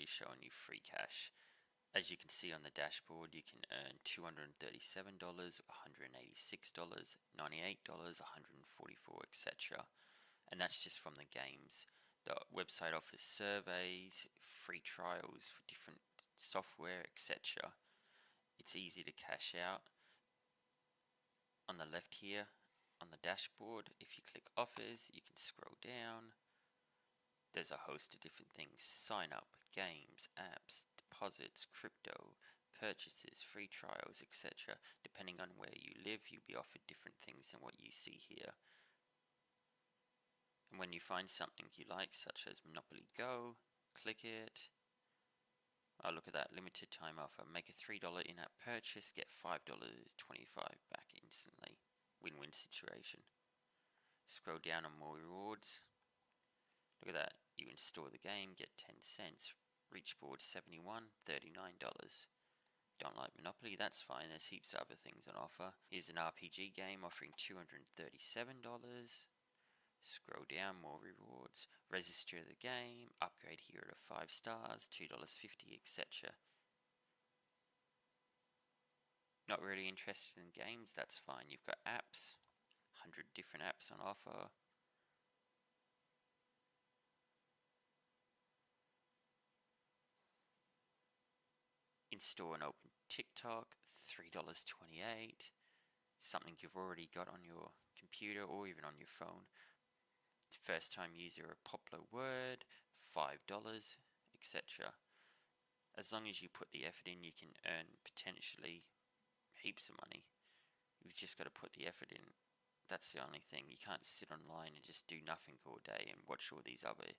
showing you FreeCash. As you can see on the dashboard, you can earn $237, $186, $98, $144, etc. And that's just from the games. The website offers surveys, free trials for different software, etc. It's easy to cash out. On the left here, on the dashboard, if you click offers, you can scroll down. There's a host of different things: sign up, games, apps, deposits, crypto, purchases, free trials, etc. Depending on where you live, you'll be offered different things than what you see here. And when you find something you like, such as Monopoly Go, click it. Oh, look at that, limited time offer. Make a $3 in-app purchase, get $5.25 back instantly. Win-win situation. Scroll down on more rewards. Look at that, you install the game, get 10 cents. Reach board 71, $39. Don't like Monopoly? That's fine, there's heaps of other things on offer. Here's an RPG game offering $237. Scroll down, more rewards. Register the game, upgrade hero to 5 stars, $2.50, etc. Not really interested in games? That's fine. You've got apps, 100 different apps on offer. Install and open TikTok, $3.28. Something you've already got on your computer or even on your phone. First time user, a popular word, $5, etc. As long as you put the effort in, you can earn potentially heaps of money. You've just got to put the effort in. That's the only thing. You can't sit online and just do nothing all day and watch all these other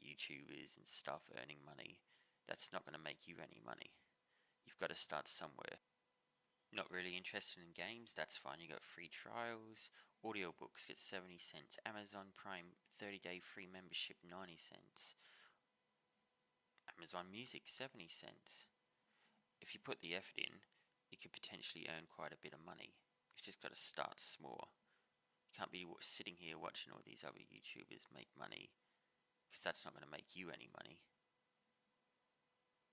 YouTubers and stuff earning money. That's not going to make you any money. You've got to start somewhere. Not really interested in games? That's fine. You got free trials. Audiobooks get 70 cents. Amazon Prime 30-day free membership, 90 cents. Amazon Music, 70 cents. If you put the effort in, you could potentially earn quite a bit of money. You've just got to start small. You can't be sitting here watching all these other YouTubers make money, because that's not going to make you any money.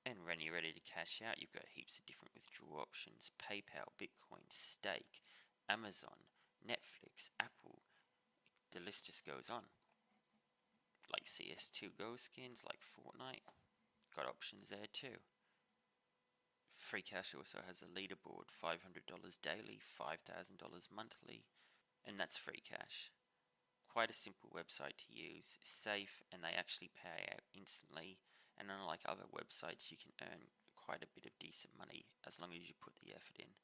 And when you're ready to cash out, you've got heaps of different withdrawal options: PayPal, Bitcoin, Stake, Amazon, Netflix, Apple. The list just goes on. Like CSGO skins, like Fortnite, got options there too. FreeCash also has a leaderboard: $500 daily, $5,000 monthly, and that's FreeCash. Quite a simple website to use, safe, and they actually pay out instantly. And unlike other websites, you can earn quite a bit of decent money as long as you put the effort in.